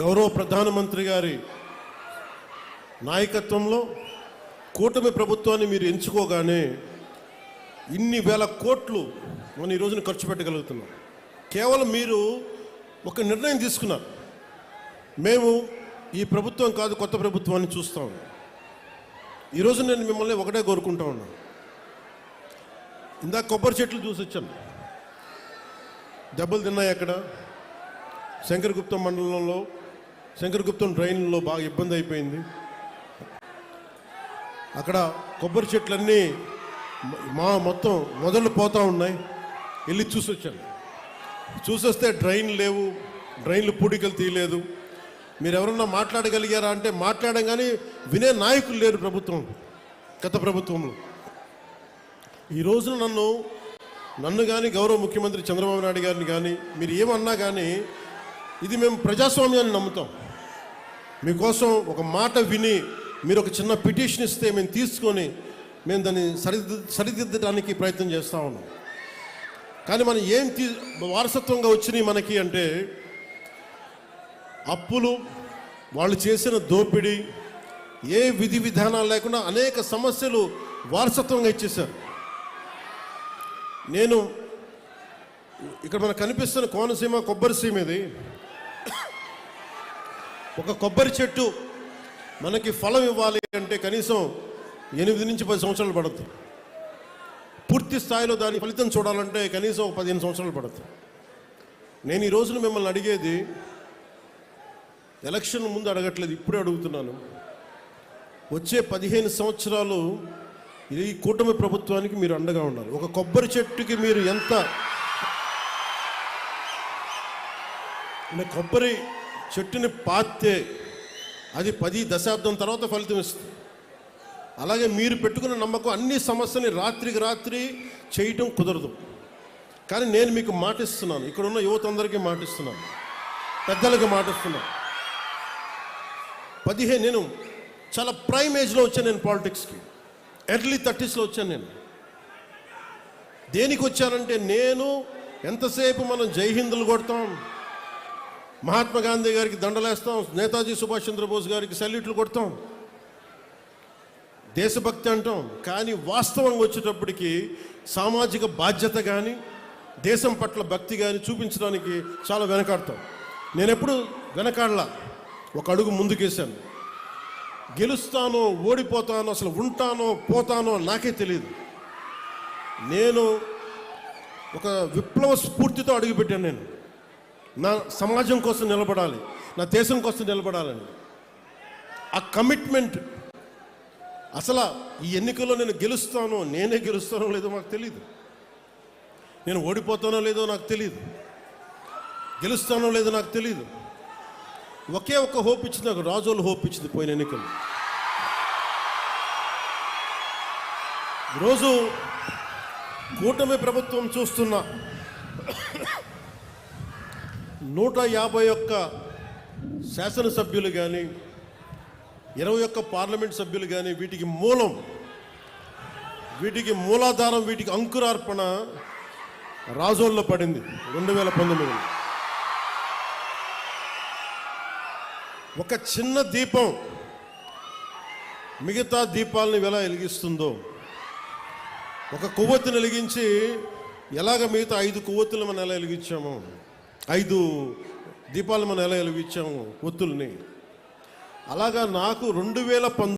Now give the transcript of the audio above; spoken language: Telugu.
గౌరవ ప్రధానమంత్రి గారి నాయకత్వంలో కూటమి ప్రభుత్వాన్ని మీరు ఎంచుకోగానే ఇన్ని వేల కోట్లు మనం ఈ రోజున ఖర్చు పెట్టగలుగుతున్నాం. కేవలం మీరు ఒక నిర్ణయం తీసుకున్నారు, మేము ఈ ప్రభుత్వం కాదు కొత్త ప్రభుత్వాన్ని చూస్తాం. ఈరోజు నేను మిమ్మల్ని ఒకటే కోరుకుంటా ఉన్నాను. ఇందాక కొబ్బరి చెట్లు చూసి వచ్చాను, దెబ్బలు తిన్నాయి. అక్కడ శంకరగుప్తం మండలంలో శంకరగుప్తం డ్రైన్లో బాగా ఇబ్బంది అయిపోయింది. అక్కడ కొబ్బరి చెట్లన్నీ మొత్తం మొదలు పోతూ ఉన్నాయి. వెళ్ళి చూసి వచ్చాను. చూసొస్తే డ్రైన్ లేవు, డ్రైన్లు పూడికలు తీయలేదు. మీరు ఎవరన్నా మాట్లాడగలిగారా అంటే మాట్లాడడం, కానీ వినే నాయకులు లేరు ప్రభుత్వం, గత ప్రభుత్వంలో. ఈ రోజున నన్ను కానీ గౌరవ ముఖ్యమంత్రి చంద్రబాబు నాయుడు గారిని కానీ మీరు ఏమన్నా కానీ ఇది మేము ప్రజాస్వామ్యాన్ని నమ్ముతాం. మీకోసం ఒక మాట విని మీరు ఒక చిన్న పిటిషన్ ఇస్తే మేము తీసుకొని మేము దాన్ని సరిదిద్దడానికి ప్రయత్నం చేస్తూ ఉన్నాం. కానీ మనం వారసత్వంగా వచ్చినాయి మనకి అంటే అప్పులు, వాళ్ళు చేసిన దోపిడీ, ఏ విధి విధానాలు లేకుండా అనేక సమస్యలు వారసత్వంగా ఇచ్చేశారు. నేను ఇక్కడ మనకు కనిపిస్తున్న కోనసీమ కొబ్బరి సీమ. ఇది ఒక కొబ్బరి చెట్టు మనకి ఫలం ఇవ్వాలి అంటే కనీసం 8 నుంచి 10 సంవత్సరాలు పడుతుంది. పూర్తి స్థాయిలో దాని ఫలితం చూడాలంటే కనీసం 15 సంవత్సరాలు పడుతుంది. నేను ఈ రోజున మిమ్మల్ని అడిగేది, ఎలక్షన్ ముందు అడగట్లేదు, ఇప్పుడే అడుగుతున్నాను. వచ్చే 15 సంవత్సరాలు ఈ కూటమి ప్రభుత్వానికి మీరు అండగా ఉండాలి. ఒక కొబ్బరి చెట్టుకి మీరు ఎంత కొబ్బరి చెట్టుని పాతే అది 10 దశాబ్దం తర్వాత ఫలితం ఇస్తుంది. అలాగే మీరు పెట్టుకున్న నమ్మకం అన్ని సమస్యని రాత్రికి రాత్రి చేయటం కుదరదు. కానీ నేను మీకు మాటిస్తున్నాను, ఇక్కడ ఉన్న యువత అందరికీ మాటిస్తున్నాను, పెద్దలకు మాటిస్తున్నాను. నేను చాలా ప్రైమ్ ఏజ్లో వచ్చాను. నేను పాలిటిక్స్కి ఎర్లీ 30sలో వచ్చాను. నేను దేనికి వచ్చానంటే, నేను ఎంతసేపు మనం జై హిందులు కొడతాం, మహాత్మా గాంధీ గారికి దండలేస్తాం, నేతాజీ సుభాష్ చంద్రబోస్ గారికి సల్యూట్లు కొడతాం, దేశభక్తి అంటాం. కానీ వాస్తవంగా వచ్చేటప్పటికి సామాజిక బాధ్యత కానీ దేశం పట్ల భక్తి కానీ చూపించడానికి చాలా వెనకాడతాం. నేను ఎప్పుడు వెనకాడలా, ఒక అడుగు ముందుకేశాను. గెలుస్తానో ఓడిపోతానో, అసలు ఉంటానో పోతానో నాకే తెలియదు. నేను ఒక విప్లవ స్ఫూర్తితో అడుగుపెట్టాను. నేను నా సమాజం కోసం నిలబడాలి, నా దేశం కోసం నిలబడాలని ఆ కమిట్మెంట్. అసలు ఈ ఎన్నికల్లో నేను నేనే గెలుస్తానో లేదో నాకు తెలియదు, నేను ఓడిపోతానో లేదో నాకు తెలియదు, గెలుస్తానో లేదో నాకు తెలియదు. ఒకే ఒక హోప్ ఇచ్చింది నాకు, రాజోలు హోప్ ఇచ్చింది పోయిన ఎన్నికలు. ఈరోజు కూటమి ప్రభుత్వం చూస్తున్న 151 శాసనసభ్యులు కానీ 21 పార్లమెంట్ సభ్యులు కానీ వీటికి మూలాధారం, వీటికి అంకురార్పణ రాజోల్లో పడింది 2019. ఒక చిన్న దీపం మిగతా దీపాలను ఎలా వెలిగిస్తుందో, ఒక కొవ్వొత్తిని వెలిగించి ఎలాగ మిగతా 5 కొవ్వొత్తులు మనం ఎలా వెలిగించాము, 5 దీపాలు మనం ఎలా వెలిగించాము ఒత్తుల్ని, అలాగా నాకు 2019